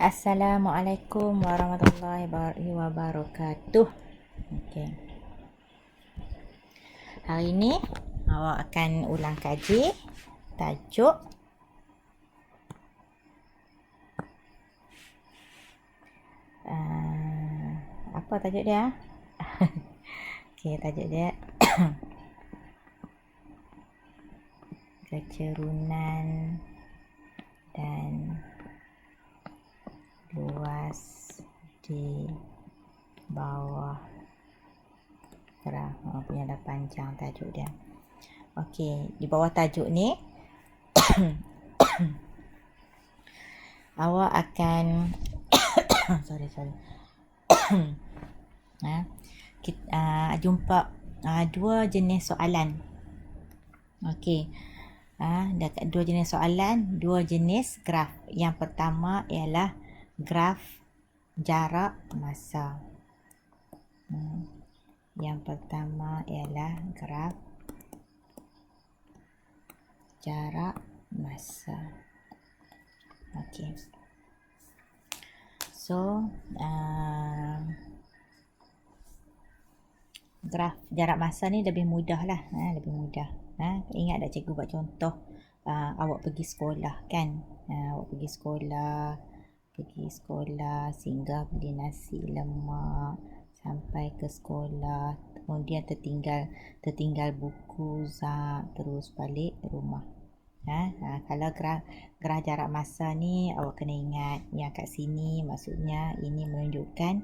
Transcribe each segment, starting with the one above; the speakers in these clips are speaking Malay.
Assalamualaikum warahmatullahi wabarakatuh. Okey. Hari ini awak akan ulang kaji tajuk apa tajuk dia? Okey, tajuk dia kecerunan dan luas di bawah graf. Punya dah panjang tajuk dia. Okey, di bawah tajuk ni awak akan sorry kita jumpa dua jenis soalan. Okey, dua jenis soalan, dua jenis graf. Yang pertama ialah graf jarak masa. Yang pertama ialah graf jarak masa. Okey. So, graf jarak masa ni lebih mudah lah. Lebih mudah. Ingat tak cikgu buat contoh awak pergi sekolah kan? Awak pergi sekolah, singgah beli nasi lemak, sampai ke sekolah, kemudian tertinggal buku, terus balik rumah. Kalau graf jarak masa ni awak kena ingat yang kat sini maksudnya ini menunjukkan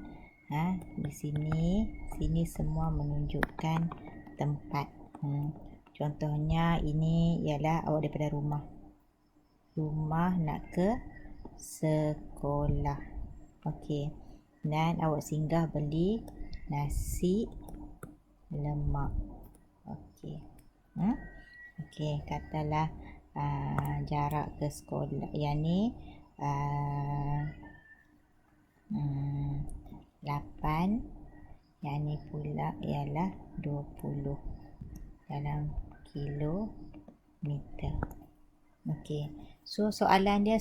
di sini semua menunjukkan tempat. Contohnya ini ialah awak daripada rumah nak ke sekolah. Okey, dan awak singgah beli nasi lemak. Okey. Okey, katalah jarak ke sekolah yang ni 8, yang ni pula ialah 20 dalam kilometer. Okey, so soalan A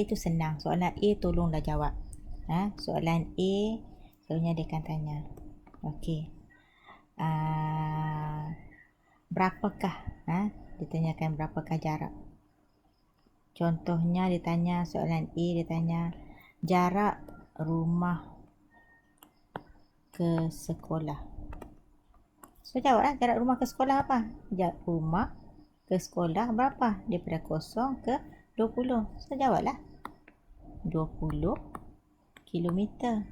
tu senang. Soalan A tolonglah jawab. Soalan A selalunya dia akan tanya, okey, berapakah, dia tanyakan berapakah jarak. Contohnya dia tanya, soalan A dia tanya jarak rumah ke sekolah. So jawablah, jarak rumah ke sekolah apa? Jarak rumah ke sekolah berapa? Daripada 0 ke 20. So jawablah 20 kilometer.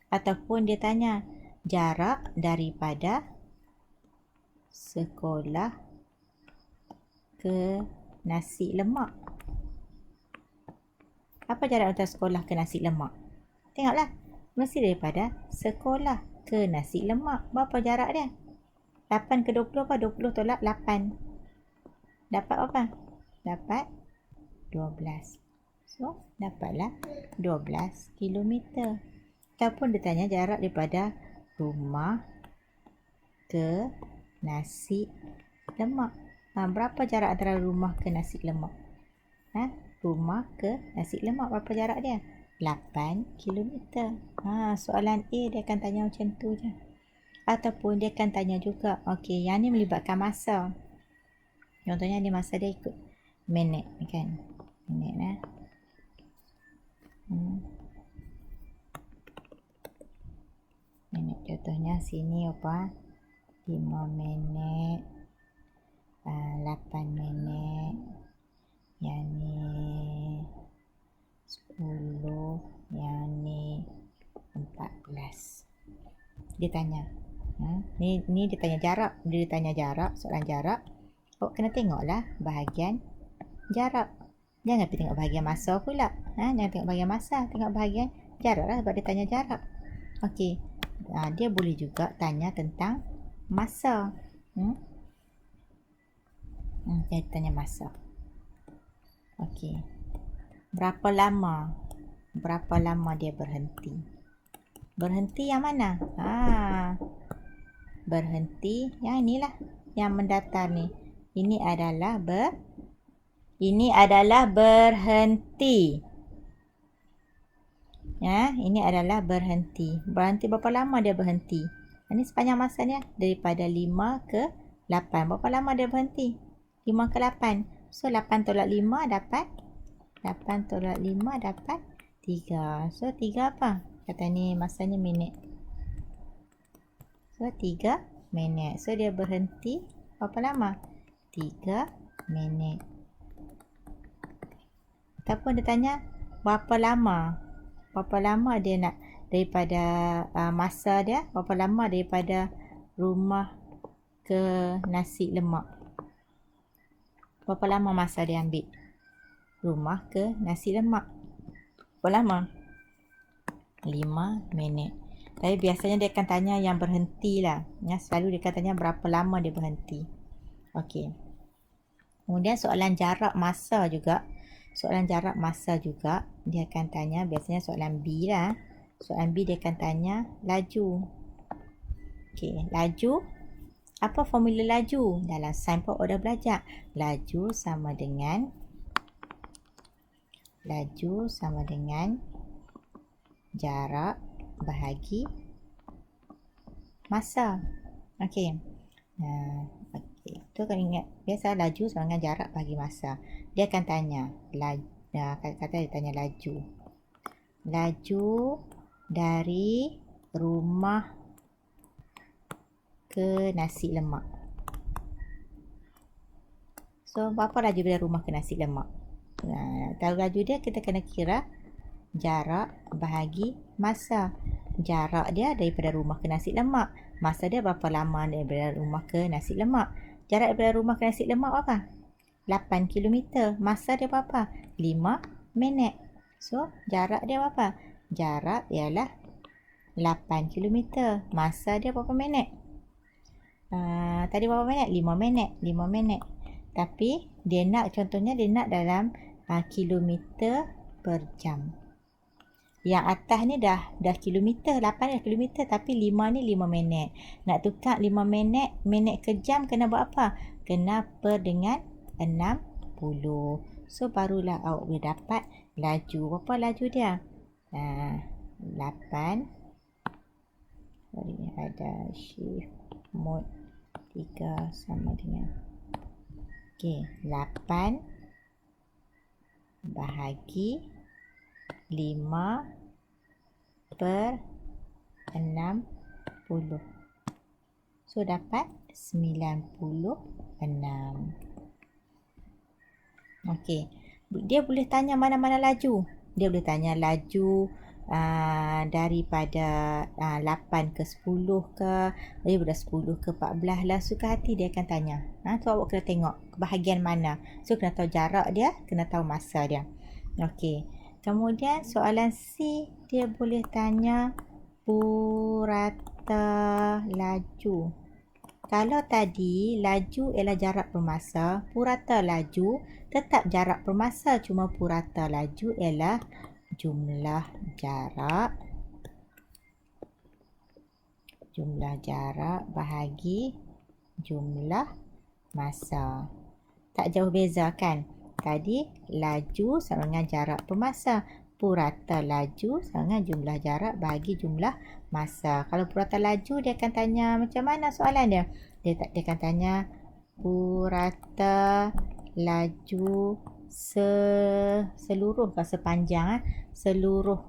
Ataupun dia tanya jarak daripada sekolah ke nasi lemak. Apa jarak antara sekolah ke nasi lemak? Tengoklah, mesti daripada sekolah ke nasi lemak. Berapa jarak dia? 8 ke 20 apa? 20 tolak 8. Dapat apa? Dapat 12. So, dapatlah 12 kilometer. Ataupun dia tanya jarak daripada rumah ke nasi lemak. Berapa jarak antara rumah ke nasi lemak? Rumah ke nasi lemak, berapa jarak dia? 8 kilometer. Soalan A dia akan tanya macam tu je. Ataupun dia akan tanya juga, okey, yang ni melibatkan masa. Contohnya ni masa dia ikut minit kan? Minit minit. Contohnya sini apa? 5 minit, 8 minit, yang ni 10, yang ni 14. Dia tanya, ni dia tanya jarak. Dia tanya jarak, soalan jarak. Awak kena tengoklah bahagian jarak. Jangan pergi tengok bahagian masa pula. Jangan tengok bahagian masa, tengok bahagian jarak lah sebab dia tanya jarak. Okey. Dia boleh juga tanya tentang masa. Dia tanya masa. Okey. Berapa lama dia berhenti? Berhenti yang mana? Berhenti yang inilah, yang mendatar ni. Ini adalah berhenti. Ya, ini adalah berhenti. Berhenti berapa lama dia berhenti? Ini sepanjang masanya daripada 5 ke 8. Berapa lama dia berhenti? 5 ke 8. So 8 tolak 5 dapat 8 tolak 5 dapat 3. So 3 apa? Kata ni masanya minit. So 3 minit. So dia berhenti berapa lama? 3 minit. Ataupun dia tanya berapa lama? Berapa lama dia nak daripada masa dia, berapa lama daripada rumah ke nasi lemak? Berapa lama masa dia ambil? Rumah ke nasi lemak. Berapa lama? 5 minit. Tapi biasanya dia akan tanya yang berhenti lah. Ya, selalu dia akan tanya berapa lama dia berhenti. Okey. Kemudian soalan jarak masa juga. Soalan jarak masa juga dia akan tanya, biasanya soalan B lah. Soalan B dia akan tanya laju. Okey, laju. Apa formula laju? Dalam sains pun dah belajar. Laju sama dengan jarak bahagi masa. Okey. Itu kan ingat, biasa laju sama dengan jarak bagi masa. Dia akan tanya kata dia tanya laju dari rumah ke nasi lemak. So berapa laju dari rumah ke nasi lemak? Tahu laju dia, kita kena kira jarak bahagi masa. Jarak dia daripada rumah ke nasi lemak. Masa dia berapa lama daripada rumah ke nasi lemak. Jarak daripada rumah ke nasi lemak apa? 8 km. Masa dia berapa? 5 minit. So, jarak dia berapa? Jarak ialah 8 km. Masa dia berapa minit? Tadi berapa minit? 5 minit. 5 minit. Tapi, dia nak dalam kilometer per jam. Yang atas ni dah kilometer, 8 dah kilometer, tapi 5 ni 5 minit. Nak tukar 5 minit ke jam kena buat apa? Kena per dengan 60. So barulah awak boleh dapat laju. Berapa laju dia? 8. Sorry, ada shift mode 3 sama dengan 8 bahagi 5 per 60. So dapat 96. Okey. Dia boleh tanya mana-mana laju. Dia boleh tanya laju daripada 8 ke 10 ke, daripada 10 ke 14 lah, suka hati dia akan tanya. Tu awak kena tengok bahagian mana. So kena tahu jarak dia, kena tahu masa dia. Okey. Kemudian soalan C, dia boleh tanya purata laju. Kalau tadi laju ialah jarak per masa, purata laju tetap jarak per masa, cuma purata laju ialah jumlah jarak bahagi jumlah masa. Tak jauh beza kan? Tadi laju sama dengan jarak per masa. Purata laju sama dengan jumlah jarak bagi jumlah masa. Kalau purata laju, dia akan tanya macam mana soalan dia? Dia akan tanya purata laju seluruh ke sepanjang seluruh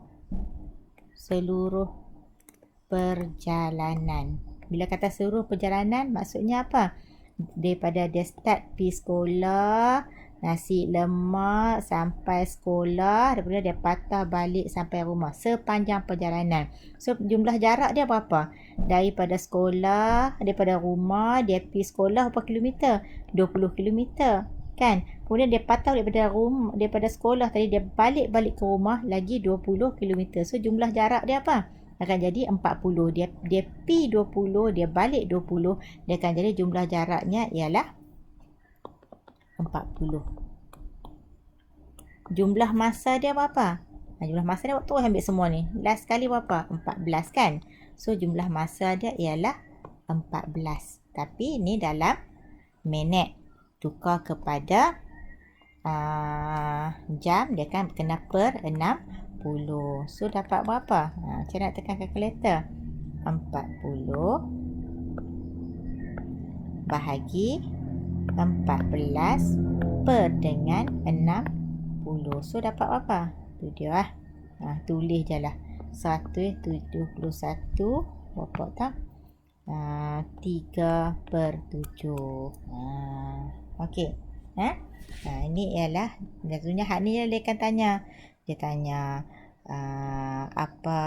perjalanan. Bila kata seluruh perjalanan, maksudnya apa? Daripada dia start pergi sekolah, nasi lemak sampai sekolah, daripada dia patah balik sampai rumah, sepanjang perjalanan. So jumlah jarak dia berapa? Daripada sekolah, daripada rumah dia pergi sekolah berapa kilometer? 20 kilometer kan? Kemudian dia patah daripada sekolah tadi, dia balik ke rumah lagi 20 kilometer. So jumlah jarak dia apa? Akan jadi 40. Dia pergi 20, dia balik 20, dia akan jadi jumlah jaraknya ialah 40. Jumlah masa dia berapa? Jumlah masa dia waktu ambil semua ni. Last kali berapa? 14 kan? So jumlah masa dia ialah 14. Tapi ni dalam minit. Tukar kepada jam, dia kan kena per 60. So dapat berapa? Macam nak tekan kalkulator. 40 bahagi 14 per dengan 60. So dapat berapa? Tu dia lah. Tulis je lah. 171 berapa tak? 3/7. Okey. Ini ialah tentunya hak ni dia akan tanya. Dia tanya apa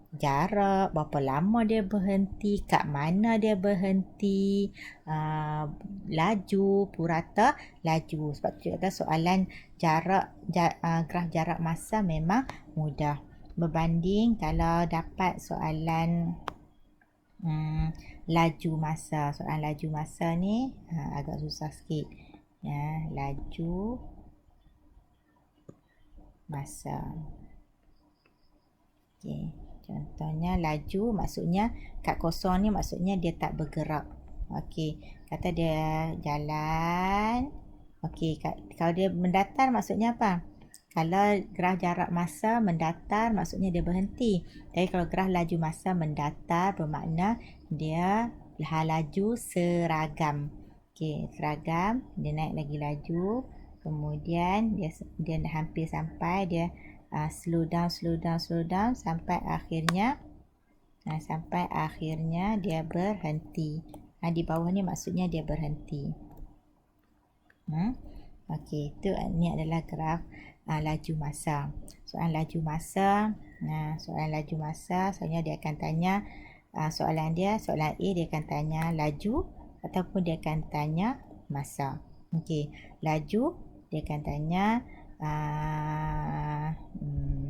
jarak, berapa lama dia berhenti, kat mana dia berhenti, laju, purata laju. Sebab tu kata soalan graf jarak masa memang mudah. Berbanding kalau dapat soalan laju masa. Soalan laju masa ni agak susah sikit. Laju masa. Okey, contohnya laju maksudnya kat kosong ni maksudnya dia tak bergerak. Okey, kata dia jalan. Okey, kalau dia mendatar maksudnya apa? Kalau graf jarak masa mendatar maksudnya dia berhenti. Tapi kalau graf laju masa mendatar bermakna dia laju seragam. Okey, seragam, dia naik lagi laju. Kemudian dia hampir sampai, dia slow down sampai akhirnya dia berhenti. Di bawah ni maksudnya dia berhenti. Okey, itu ni adalah graf laju masa. Soalan laju masa, soalnya dia akan tanya soalan A dia akan tanya laju ataupun dia akan tanya masa. Okey, laju dia akan tanya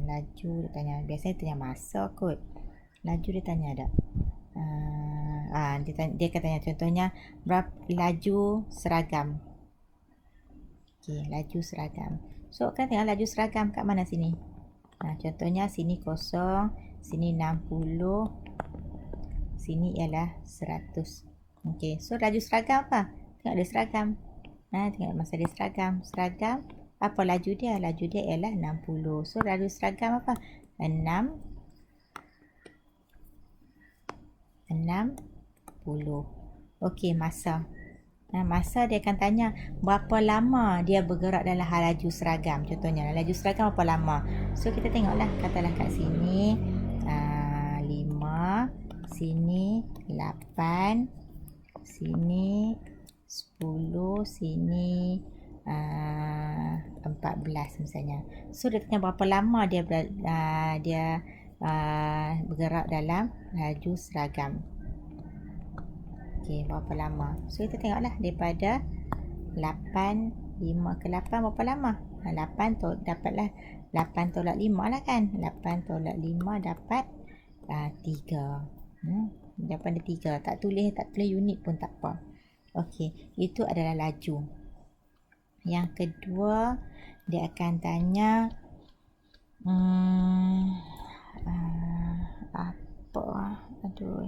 laju dia tanya, biasanya tanya masa kot. Laju dia tanya tak? Dia akan tanya contohnya berapa laju seragam. Okey, laju seragam. So kan tengok laju seragam kat mana sini? Contohnya sini kosong, sini 60, sini ialah 100. Okey, so laju seragam apa? Tengok dia seragam. Tengok masa dia seragam. Seragam apa laju dia? Laju dia ialah 60. So laju seragam apa? 60. Okey, masa. Masa dia akan tanya berapa lama dia bergerak dalam hal laju seragam. Contohnya laju seragam berapa lama. So kita tengoklah, katalah kat sini 5, sini 8, sini 10, sini 14 misalnya. So dia tanya berapa lama dia bergerak dalam laju seragam. Okey, berapa lama? So kita tengoklah daripada 8, 5 ke 8 berapa lama? 8 dapatlah 8 tolak 5 lah kan. 8 tolak 5 dapat 3. Dapat ada 3. Tak tulis unit pun tak apa. Okey, itu adalah laju. Yang kedua, dia akan tanya apa? Aduh,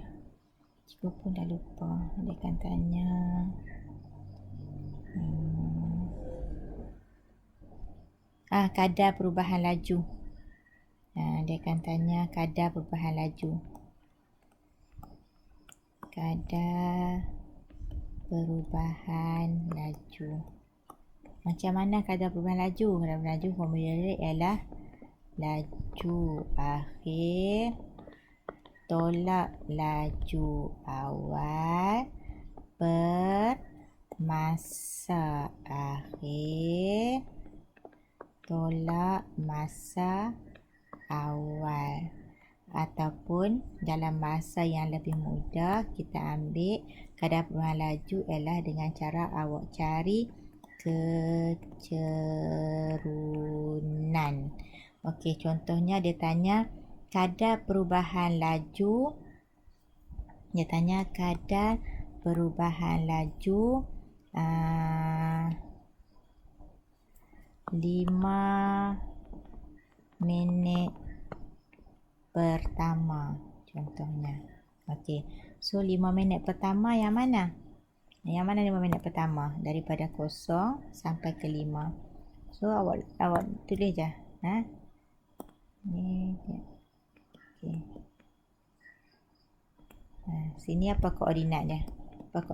cikgu pun dah lupa. Dia akan tanya kadar perubahan laju. Dia akan tanya kadar perubahan laju. Kadar perubahan laju. Macam mana kadar perubahan laju? Kadar perubahan laju formula dia ialah laju akhir tolak laju awal per masa akhir tolak masa awal. Ataupun dalam masa yang lebih mudah, kita ambil kadar perubahan laju ialah dengan cara awak cari kecerunan. Okey, contohnya dia tanya kadar perubahan laju. Dia tanya kadar perubahan laju 5 minit pertama contohnya. Okey, so 5 minit pertama yang mana? Yang mana 5 minit pertama? Daripada 0 sampai ke 5. So awak tulis je. Ni dia. Okey. Sini apa koordinat dia? 5,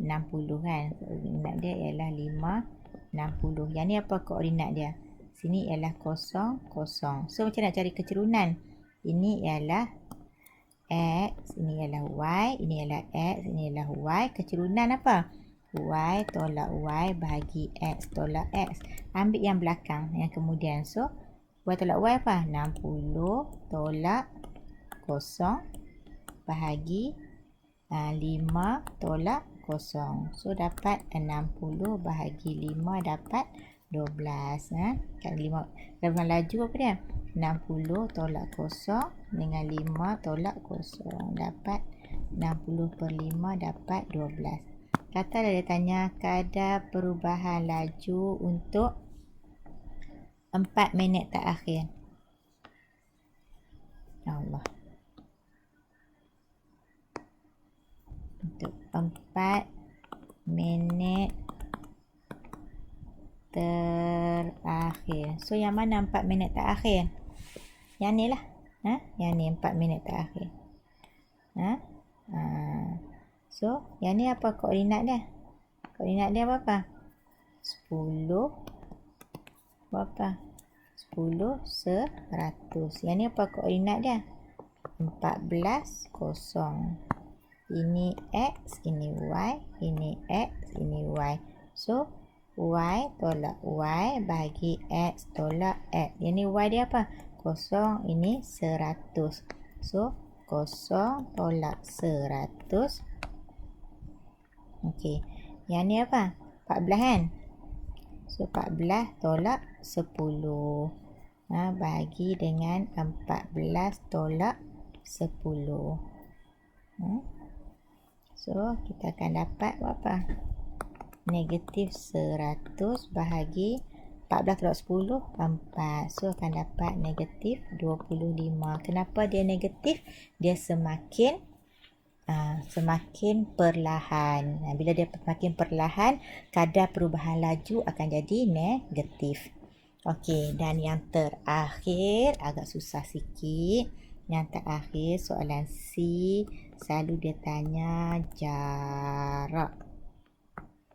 60 kan. Koordinat dia ialah 5, 60. Yang ni apa koordinat dia? Sini ialah 0, 0. So macam nak cari kecerunan? Ini ialah X, ini ialah Y, ini ialah X, ini ialah Y. Kecerunan apa? Y tolak Y bahagi X tolak X. Ambil yang belakang, yang kemudian. So, Y tolak Y apa? 60 tolak 0 bahagi 5 tolak 0. So, dapat 60 bahagi 5 dapat 12. Kan 5. Dalam laju apa dia? 60 tolak 0 dengan 5 tolak 0. Dapat 60 per 5 dapat 12. Kata dia tanya kadar perubahan laju untuk 4 minit terakhir. Allah. Untuk 4 minit terakhir. So, yang mana 4 minit terakhir? Yang ni lah. Yang ni 4 minit terakhir. So, yang ni apa koordinat dia? Koordinat dia berapa? 10 berapa? 10, 100. Yang ni apa koordinat dia? 14, 0. Ini X, ini Y, ini X, ini Y. So, Y tolak Y bagi X tolak X. Yang ni Y dia apa? 0, ini 100. So, 0 tolak 100. Okey. Yang ni apa? 14 kan? So, 14 tolak 10. Bagi dengan 14 tolak 10. So, kita akan dapat berapa? Negatif 100 bahagi 14 tolak 10, 4. So, akan dapat negatif 25. Kenapa dia negatif? Dia semakin perlahan. Bila dia semakin perlahan, kadar perubahan laju akan jadi negatif. Okey, dan yang terakhir agak susah sikit. Yang terakhir soalan C, selalu dia tanya jarak.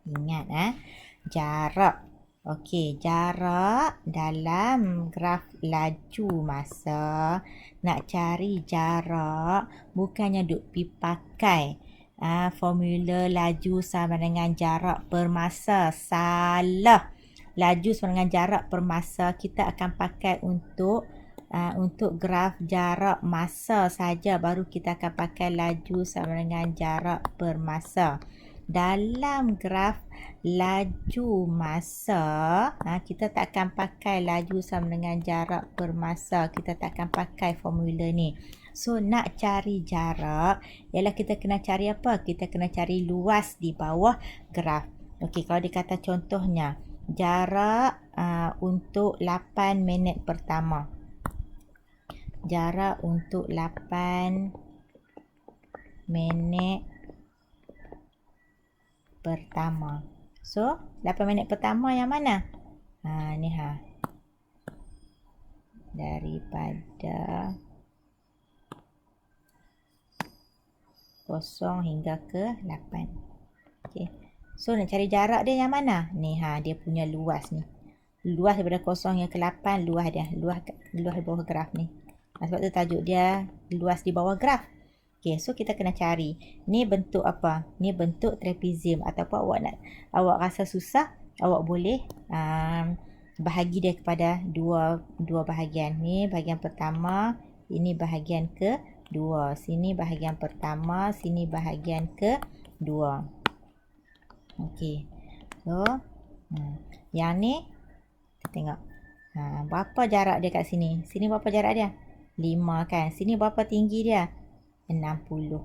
Ingat jarak. Okey, jarak dalam graf laju masa. Nak cari jarak, bukannya duk pi pakai formula laju sama dengan jarak per masa. Salah. Laju sama dengan jarak per masa kita akan pakai untuk graf jarak masa saja, baru kita akan pakai laju sama dengan jarak per masa. Dalam graf laju masa, kita tak akan pakai laju sama dengan jarak per masa. Kita tak akan pakai formula ni. So, nak cari jarak, ialah kita kena cari apa? Kita kena cari luas di bawah graf. Okey, kalau dikata contohnya, jarak untuk 8 minit pertama. Jarak untuk 8 minit pertama. So, 8 minit pertama yang mana? Ni daripada 0 hingga ke 8. Okey. So, nak cari jarak dia yang mana? Ni dia punya luas ni. Luas daripada 0 hingga ke 8, luas dia. Luas di bawah graf ni. Sebab tu tajuk dia luas di bawah graf. Okey, so kita kena cari. Ni bentuk apa? Ni bentuk trapezium. Ataupun awak rasa susah, awak boleh bahagi dia kepada dua bahagian. Ni bahagian pertama, ini bahagian kedua. Sini bahagian pertama, sini bahagian kedua. Okey. So, yang ni kita tengok. Berapa jarak dia kat sini? Sini berapa jarak dia? 5 kan. Sini berapa tinggi dia? 60.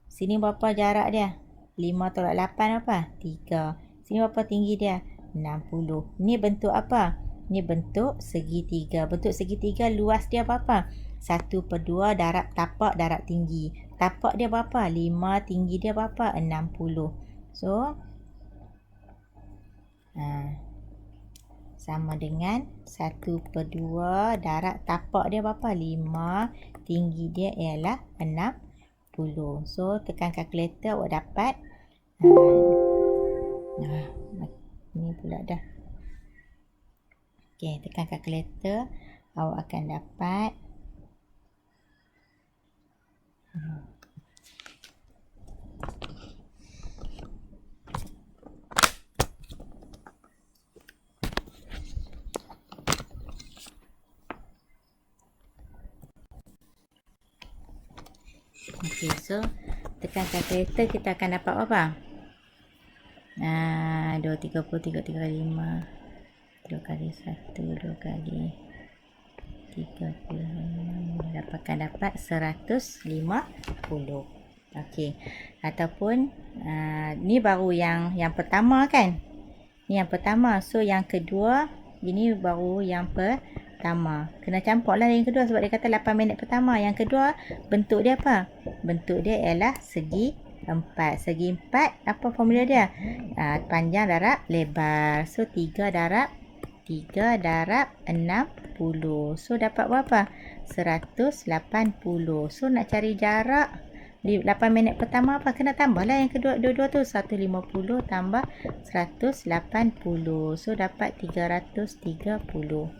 Sini berapa jarak dia? 5 tolak 8 apa? 3. Sini berapa tinggi dia? 60. Ni bentuk apa? Ni bentuk segitiga. Bentuk segitiga luas dia berapa? 1/2 tapak darat tinggi. Tapak dia berapa? 5. Tinggi dia berapa? 60. So, sama dengan 1/2 darab tapak dia berapa? 5. Tinggi dia ialah 60. So, tekan kalkulator awak dapat. Ni pula dah. Okey, tekan kalkulator. Awak akan dapat. Okey, so tekan kalkulator kita akan dapat apa? 2, 30, 3, 3 kali 5. 2 kali 1, 2 kali 30. Akan dapat 150. Okey. Ataupun ni baru yang pertama kan? Ni yang pertama. So yang kedua, ini baru yang pertama. Kena campur lah yang kedua sebab dia kata 8 minit pertama. Yang kedua, bentuk dia apa? Bentuk dia ialah segi 4. Segi 4, apa formula dia? Panjang darab lebar. So 3 darab 60. So dapat berapa? 180. So nak cari jarak di 8 minit pertama apa? Kena tambah lah yang kedua. Dua-dua tu 150 tambah 180. So dapat 330.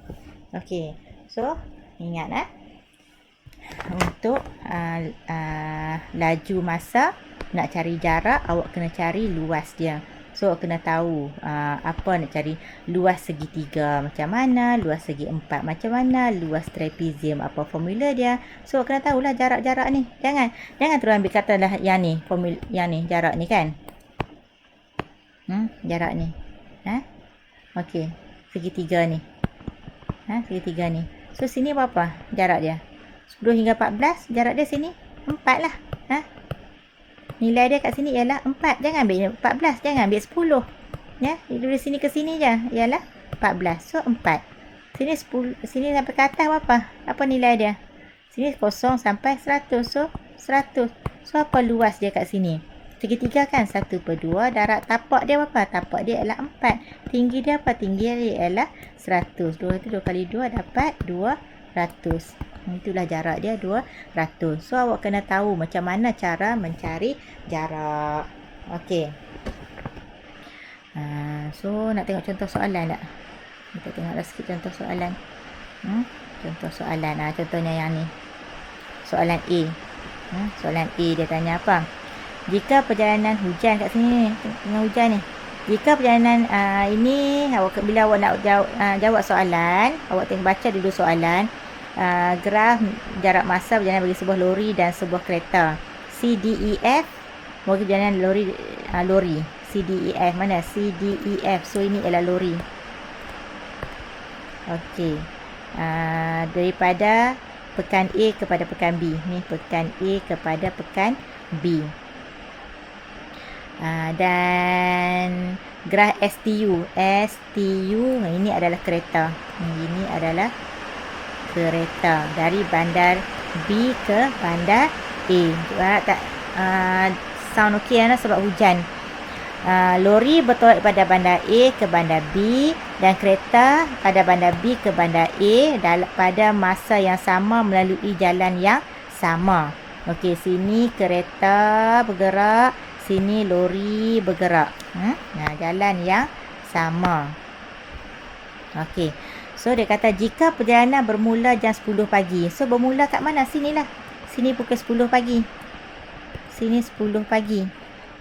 Okey. So ingat untuk laju masa, nak cari jarak, awak kena cari luas dia. So awak kena tahu apa nak cari. Luas segitiga macam mana, luas segi 4 macam mana, luas trapezium apa formula dia. So awak kena tahulah jarak-jarak ni. Jangan terus ambil katalah yang ni, formula yang ni, jarak ni kan. Jarak ni. Okey, segitiga ni. Segitiga ni. So sini berapa jarak dia? 10 hingga 14, jarak dia sini 4 lah. Nilai dia kat sini ialah 4. Jangan ambil 14, jangan ambil 10. Ya, dari sini ke sini je ialah 14. So 4. Sini 10, sini sampai ke atas berapa? Apa nilai dia? Sini 0 sampai 100. So 100. So apa luas dia kat sini? Segitiga kan? 1/2 darab tapak dia berapa? Tapak dia ialah 4. Tinggi dia apa? Tinggi dia ialah 100. 2 kali 2 dapat 200. Itulah jarak dia 200. So awak kena tahu macam mana cara mencari jarak. Okey. So nak tengok contoh soalan tak? Kita tengoklah sikit contoh soalan. Contoh soalan. Contohnya yang ni. Soalan A. Soalan A dia tanya apa? Jika perjalanan hujan kat sini tengah hujan ni. Jika perjalanan ini bila awak nak jawab soalan, awak tengok baca dulu soalan. Graf jarak masa perjalanan bagi sebuah lori dan sebuah kereta. C, D, E, F. Bagi perjalanan lori. C, D, E, F. Mana? C, D, E, F. So ini ialah lori. Okey. Daripada pekan A kepada pekan B. Ni pekan A kepada pekan B. Dan graf STU. Ini adalah kereta. Ini adalah kereta dari bandar B ke bandar A. Harap tak sound okey sebab hujan. Lori bertolak pada bandar A ke bandar B dan kereta pada bandar B ke bandar A pada masa yang sama melalui jalan yang sama. Okey, sini kereta bergerak, sini lori bergerak. Jalan yang sama. Okey. So dia kata jika perjalanan bermula jam 10 pagi. So bermula kat mana? Sinilah. Sini pukul 10 pagi. Sini 10 pagi.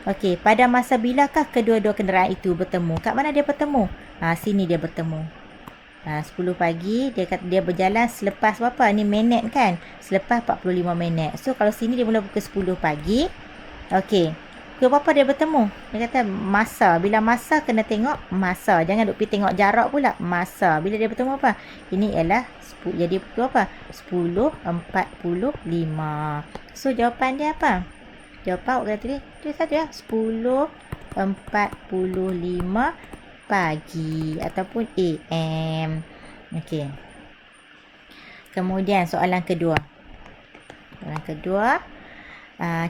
Okey, pada masa bilakah kedua-dua kenderaan itu bertemu? Kat mana dia bertemu? Sini dia bertemu. 10 pagi dia kata dia berjalan selepas berapa? Ni minit kan? Selepas 45 minit. So kalau sini dia mula pukul 10 pagi. Okey. Pukul berapa dia bertemu? Dia kata masa. Bila masa kena tengok masa. Jangan duk pergi tengok jarak pula. Masa. Bila dia bertemu apa? Ini ialah jadi pukul apa? 10.45. So jawapan dia apa? Jawapan awak kata dia satu ya. 10.45 pagi ataupun AM. Okey. Kemudian soalan kedua. Soalan kedua.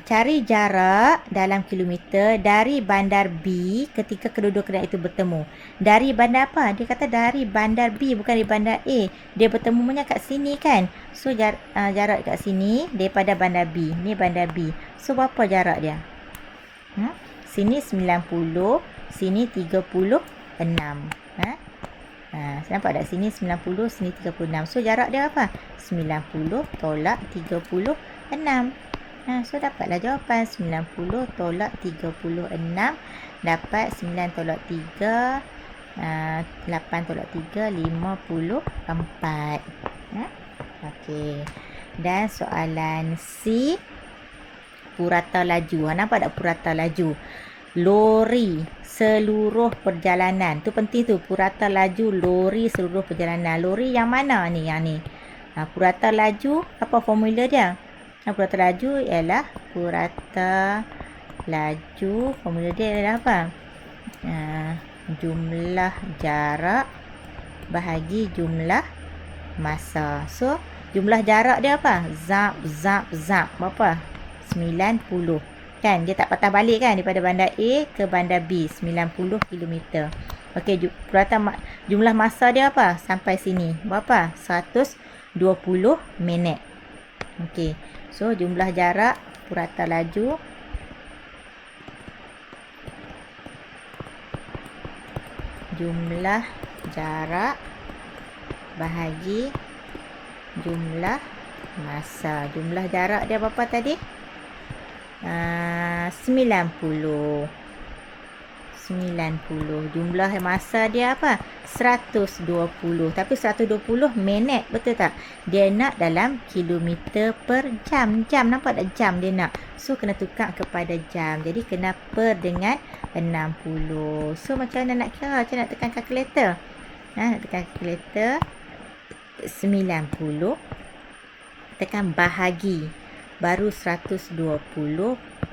Cari jarak dalam kilometer dari bandar B ketika kedua-dua kedai itu bertemu. Dari bandar apa? Dia kata dari bandar B, bukan dari bandar A. Dia bertemunya kat sini kan. So jarak kat sini daripada bandar B. Ni bandar B. So berapa jarak dia? Sini 90, sini 36. Nampak tak? Sini 90, sini 36. So jarak dia apa? 90 tolak 36. So dapatlah jawapan 90 tolak 36. Dapat 9 tolak 3, 8 tolak 3, 54. Okey. Dan soalan C, purata laju. Nampak tak purata laju? Lori seluruh perjalanan. Tu penting tu, purata laju lori seluruh perjalanan. Lori yang mana ni? Yang ni. Purata laju, apa formula dia? Purata laju ialah formula dia adalah apa? Jumlah jarak bahagi jumlah masa. So jumlah jarak dia apa? Zap. Berapa? 90. Kan dia tak patah balik kan daripada bandar A ke bandar B, 90 km. Okey, jumlah masa dia apa? Sampai sini. Berapa? 120 minit. Okey. So jumlah jarak purata laju jumlah jarak bahagi jumlah masa. Jumlah jarak dia berapa tadi? 90. Jumlah masa dia apa? 120. Tapi 120 minit, betul tak? Dia nak dalam kilometer per jam. Nampak tak jam dia nak? So kena tukar kepada jam. Jadi kena per dengan 60. So macam mana nak kira? Macam nak tekan kalkulator? Nak tekan kalkulator 90. Tekan bahagi. Baru 120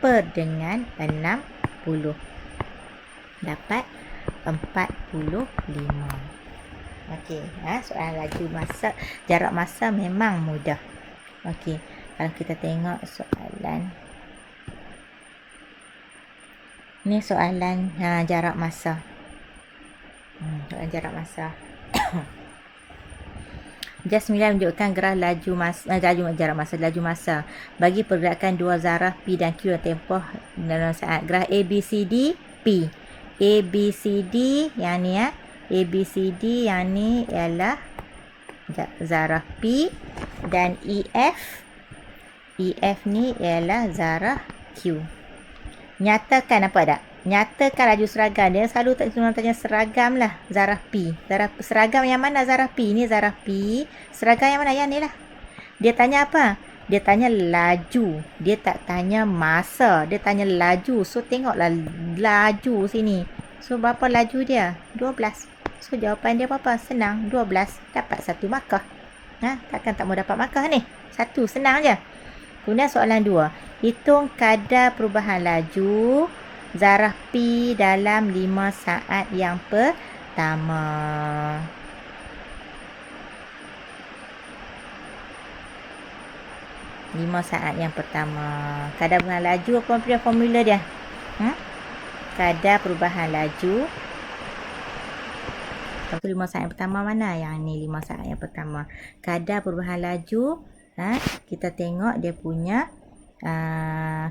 per dengan 60. Dapat 45. Okey, soalan laju masa, jarak masa memang mudah. Okey, kalau kita tengok soalan ni, soalan jarak masa. Soalan jarak masa. Just 9 menunjukkan graf jarak masa bagi pergerakan dua zarah P dan Q dan tempoh dalam saat. Graf ABCD P. ABCD yang ni ABCD yang ni ialah zarah P, dan EF ni ialah zarah Q. Nyatakan, nampak tak? Nyatakan laju seragam. Dia selalu tanya seragam lah. Zarah P. Seragam yang mana zarah P? Ni zarah P. Seragam yang mana? Yang ni lah. Dia tanya apa? Dia tanya laju. Dia tak tanya masa. Dia tanya laju. So tengoklah laju sini. So berapa laju dia? 12. So jawapan dia berapa? Senang. 12. Dapat 1 markah. Takkan tak mau dapat markah ni? 1. Senang je. Kemudian soalan 2. Hitung kadar perubahan laju zarah P dalam 5 saat yang pertama. Kadar perubahan laju, apa formula dia? Kadar perubahan laju. Satu 5 saat yang pertama mana? Yang ni 5 saat yang pertama. Kadar perubahan laju, kita tengok dia punya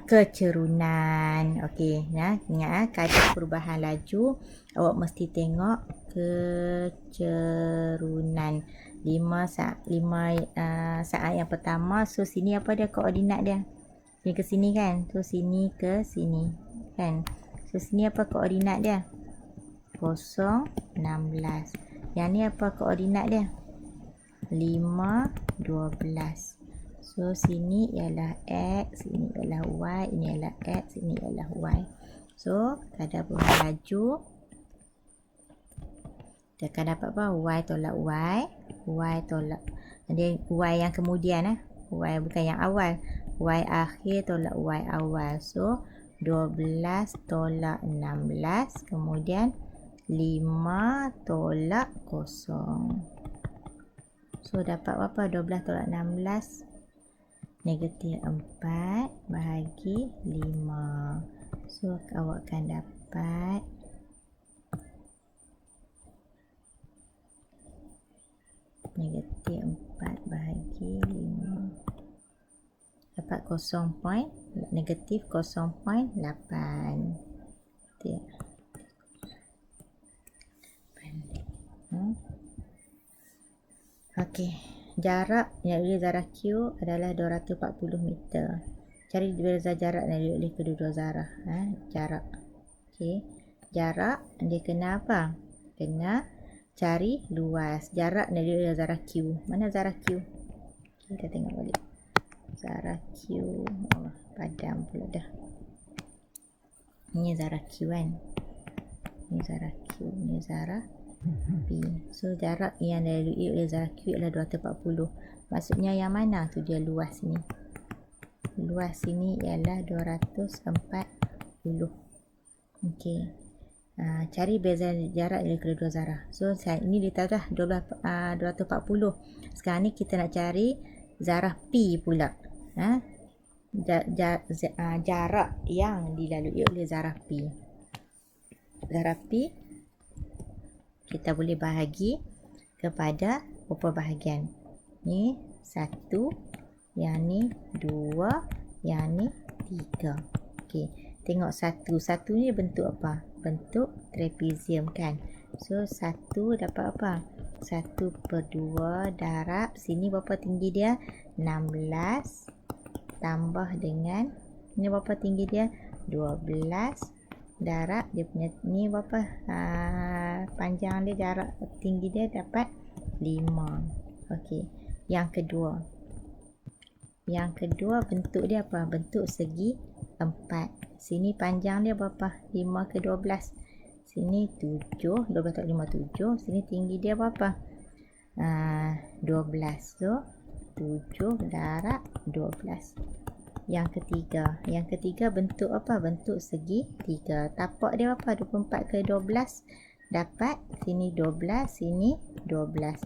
kecerunan. Okey, ingat kadar perubahan laju, awak mesti tengok kecerunan. 5 saat yang pertama. So sini apa dia koordinat dia? Sini ke sini kan? So sini ke sini kan? So sini apa koordinat dia? 0, 16. Yang ni apa koordinat dia? 5, 12. So sini ialah X, sini ialah Y, ini ialah X, ini ialah Y. So kadar perubahan laju, kita akan dapat apa? Y tolak Y, Y tolak, dia Y yang kemudian Y bukan yang awal. Y akhir tolak Y awal. So 12 tolak 16, kemudian 5 tolak 0. So dapat apa? 12 tolak 16, Negatif 4 bahagi 5. So, awak akan dapat negatif 4 bahagi 5. Dapat negatif 0.8. Okey, jarak yang oleh zarah Q adalah 240 meter. Cari beza jarak yang oleh kedua-dua zarah. Jarak. Okey, jarak dia kena apa? Kena cari luas. Jarak yang oleh zarah Q. Mana zarah Q? Kita tengok balik. Zarah Q. Oh, padam pula dah. Ini zarah Q kan? Ini zarah Q. Ini zarah P. So, jarak yang dilalui oleh zarah Q adalah 240. Maksudnya yang mana tu dia luas ni? Luas sini ialah 240. Okey. Cari beza jarak dari kedua zarah. So, ini dia tahu dah 240. Sekarang ni kita nak cari zarah P pula. Jarak yang dilalui oleh zarah P. Zarah P kita boleh bahagi kepada beberapa bahagian. Ni 1, yang ni 2, yang ni 3. Okey, tengok 1. 1 ni bentuk apa? Bentuk trapezium kan. So 1 dapat apa? 1/2 darab sini berapa tinggi dia? 16 tambah dengan ni berapa tinggi dia? 12 darab dia punya ni berapa? Panjang dia, jarak tinggi dia dapat 5. Okey. Yang kedua bentuk dia apa? Bentuk segi 4. Sini panjang dia berapa? 5/12. Sini 7, 12 tak 5 7. Sini tinggi dia berapa? 12. So 7 darab 12. Yang ketiga bentuk apa? Bentuk segi 3. Tapak dia apa? 24/12. Dapat sini 12, sini 12.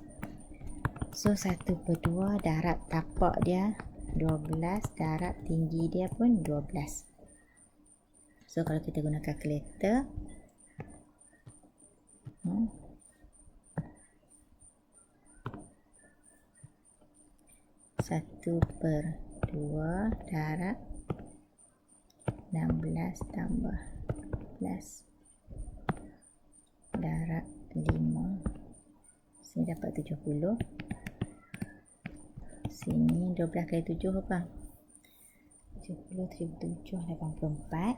So 1/2 darab tapak dia 12 darab tinggi dia pun 12. So kalau kita guna kalkulator, 1/2 darab 16 tambah 12 darab 5. Sini dapat 70. Sini 12 kali 7 apa? 70 7 84.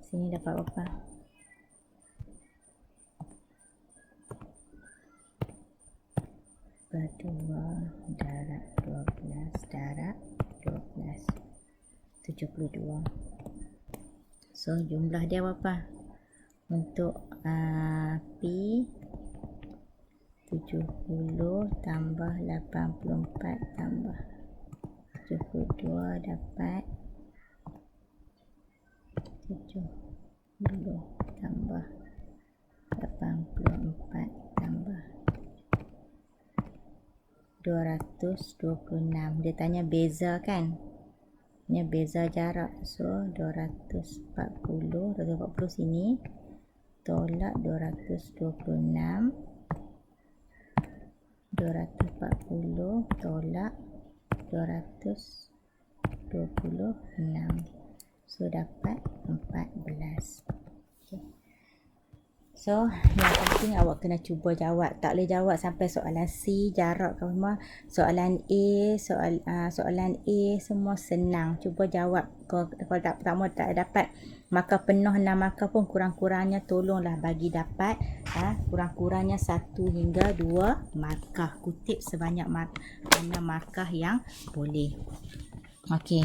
Sini dapat apa? 2 darab 12 darab 12. 72. So jumlah dia berapa? Untuk P 70 tambah 84 tambah 72 dapat 70 tambah 84 tambah 226. Dia tanya beza kan? Ini beza jarak. So 240 sini tolak 226. 240 tolak 226. So dapat 14. Okay. So yang penting awak kena cuba jawab. Tak boleh jawab sampai soalan C jarak kau semua. Soalan A, soalan A semua senang. Cuba jawab. Kalau tak dapat markah penuh 6 markah pun kurang-kurangnya tolonglah bagi dapat kurang-kurangnya 1 hingga 2 markah. Kutip sebanyak mana markah yang boleh. Okey,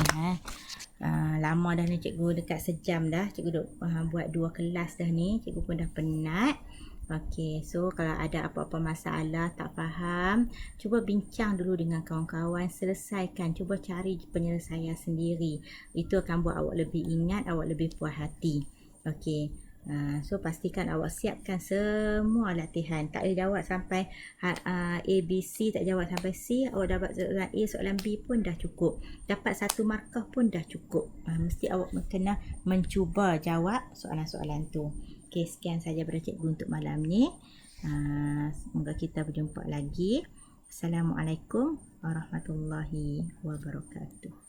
lama dah ni cikgu, dekat sejam dah cikgu duk buat 2 kelas dah ni. Cikgu pun dah penat. Okey, so kalau ada apa-apa masalah tak faham, cuba bincang dulu dengan kawan-kawan, selesaikan, cuba cari penyelesaian sendiri. Itu akan buat awak lebih ingat, awak lebih puas hati. Okey, So pastikan awak siapkan semua latihan. Tak boleh jawab sampai A, B, C, tak jawab sampai C. Awak dapat soalan A, soalan B pun dah cukup. Dapat 1 markah pun dah cukup. Mesti awak kena mencuba jawab soalan-soalan tu. Okey, sekian saja daripada cikgu untuk malam ni. Semoga kita berjumpa lagi. Assalamualaikum warahmatullahi wabarakatuh.